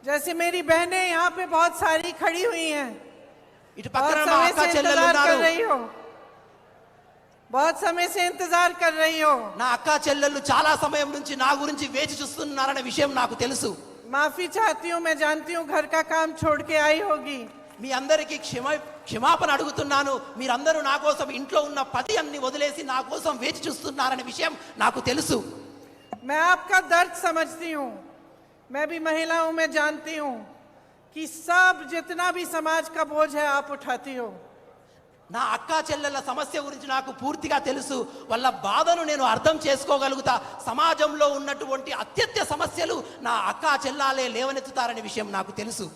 जैसे मेरी बहनें यहाँ पे बहुत सारी खड़ी हुई हैं, ఇటు बहुत పక్కన మా समय అక్క से చెల్లెలు इंतजार कर ఉన్నారు. रही हो, बहुत समय से इंतजार कर रही हो. నా అక్క చెల్లెళ్ళు చాలా సమయం నుంచి నా గురించి వేచి చూస్తున్నారనే విషయం నాకు తెలుసు. माफी चाहती हूँ, मैं जानती हूँ घर का काम छोड़ के आई होगी. మీ అందరికీ క్షమాపణ అడుగుతున్నాను. మీరందరూ నా కోసం ఇంట్లో ఉన్న పని అన్ని వదిలేసి నా కోసం వేచి చూస్తున్నారనే విషయం నాకు తెలుసు. मैं आपका दर्द समझती हूँ, मैं भी महिला हूँ, मैं जानती हूँ कि सब जितना भी समाज का बोझ है आप उठाती हो. నా అక్క చెల్లెళ్ళ సమస్య గురించి నాకు పూర్తిగా తెలుసు. వాళ్ళ బాధను నేను అర్థం చేసుకోగలుగుతా. సమాజంలో ఉన్నటువంటి అత్యత్య సమస్యలు నా అక్క చెల్లాలే లేవనెత్తుతారనే విషయం నాకు తెలుసు.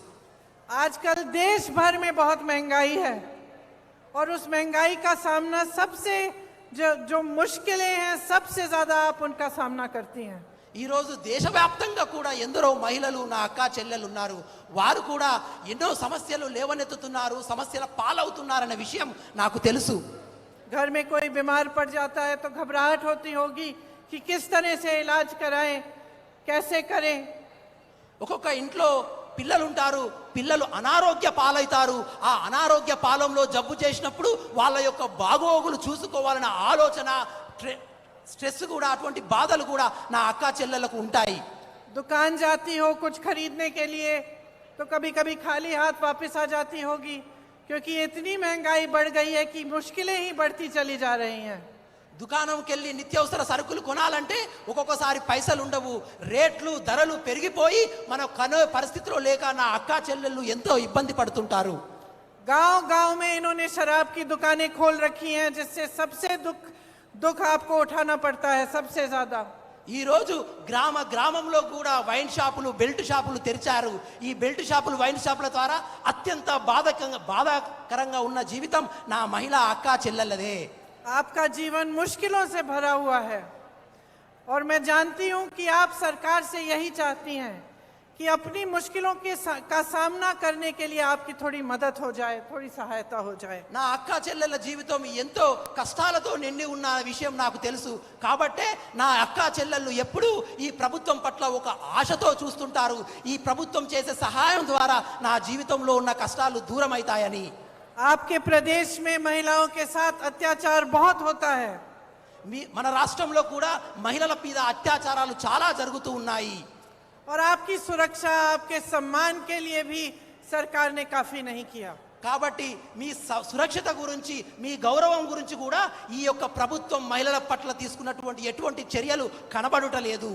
आजकल देश भर में बहुत महंगाई है और उस महंगाई का सामना सबसे जो मुश्किलें हैं सबसे ज्यादा आप उनका सामना करती हैं. ఈ రోజు దేశవ్యాప్తంగా కూడా ఎందరో మహిళలు నా అక్క చెల్లెలు ఉన్నారు. వారు కూడా ఎన్నో సమస్యలు లేవనెత్తుతున్నారు, సమస్యల పాలవుతున్నారనే విషయం నాకు తెలుసు. घर में कोई बीमार पड़ जाता है तो घबराहट होती होगी कि किस तरह से इलाज कराएं, कैसे करें. ఒక్కొక్క ఇంట్లో పిల్లలు ఉంటారు, పిల్లలు అనారోగ్య పాలవుతారు. ఆ అనారోగ్య పాలంలో జబ్బు చేసినప్పుడు వాళ్ళ యొక్క బాగోగులు చూసుకోవాలన్న ఆలోచన, స్ట్రెస్ కూడా, అటువంటి బాధలు కూడా నా అక్క చెల్లెలకు ఉంటాయి. दुकान जाती हो कुछ खरीदने के लिए तो कभी कभी खाली हाथ वापस आ जाती होगी, क्योंकि इतनी महंगाई बढ़ गई है कि मुश्किलें ही बढ़ती चली जा रही हैं. దుకాణంకి వెళ్ళి నిత్యావసర సరుకులు కొనాలంటే ఒక్కొక్కసారి పైసలు ఉండవు, రేట్లు ధరలు పెరిగిపోయి మన కొనే పరిస్థితిలో లేక నా అక్క చెల్లెళ్ళు ఎంతో ఇబ్బంది పడుతుంటారు. गांव गांव में इन्होंने शराब की दुकानें खोल रखी हैं, जिससे सबसे दुख आपको उठाना पड़ता है सबसे ज्यादा. ఈ రోజు గ్రామంలో కూడా వైన్ షాపులు, బెల్ట్ షాపులు తెరిచారు. ఈ బెల్ట్ షాపులు, వైన్ షాపుల ద్వారా అత్యంత బాధాకరంగా ఉన్న జీవితం నా మహిళా అక్క చెల్లెళ్ళదే. आपका जीवन मुश्किलों से भरा हुआ है और मैं जानती हूं कि आप सरकार से यही चाहती हैं कि अपनी मुश्किलों का सामना करने के लिए आपकी थोड़ी मदद हो जाए, थोड़ी सहायता हो जाए. నా అక్క చెల్లెళ్ళ జీవితం ఎంతో కష్టాలతో నిండి ఉన్న విషయం నాకు తెలుసు. కాబట్టే నా అక్క చెల్లెళ్ళు ఎప్పుడూ ఈ ప్రభుత్వం పట్ల ఒక ఆశతో చూస్తుంటారు. ఈ ప్రభుత్వం చేసే సహాయం ద్వారా నా జీవితంలో ఉన్న కష్టాలు దూరమవుతాయని. आपके प्रदेश में महिलाओं के साथ अत्याचार बहुत होता है. మన రాష్ట్రంలో కూడా మహిళల మీద అత్యాచారాలు చాలా జరుగుతూ ఉన్నాయి. और आपकी सुरक्षा, आपके सम्मान के लिए भी सरकार ने काफी नहीं किया. కాబట్టి మీ సురక్షిత గురించి, మీ గౌరవం గురించి కూడా ఈ యొక్క ప్రభుత్వం మహిళల పట్ల తీసుకున్నటువంటి ఎటువంటి చర్యలు కనబడుటలేదు.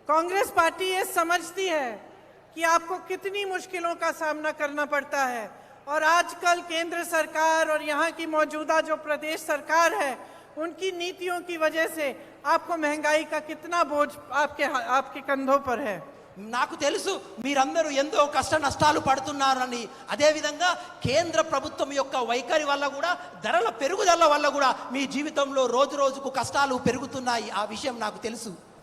कांग्रेस पार्टी ये समझती है कि आपको कितनी मुश्किलों का सामना करना पड़ता है और आजकल केंद्र सरकार और यहाँ की मौजूदा जो प्रदेश सरकार है उनकी नीतियों की वजह से आपको महंगाई का कितना बोझ आपके कंधों पर है. నాకు తెలుసు మీరందరూ ఎంతో కష్ట నష్టాలు పడుతున్నారని. అదేవిధంగా కేంద్ర ప్రభుత్వం యొక్క వైఖరి వల్ల కూడా, ధరల పెరుగుదల వల్ల కూడా మీ జీవితంలో రోజు రోజుకు కష్టాలు పెరుగుతున్నాయి. ఆ విషయం నాకు తెలుసు.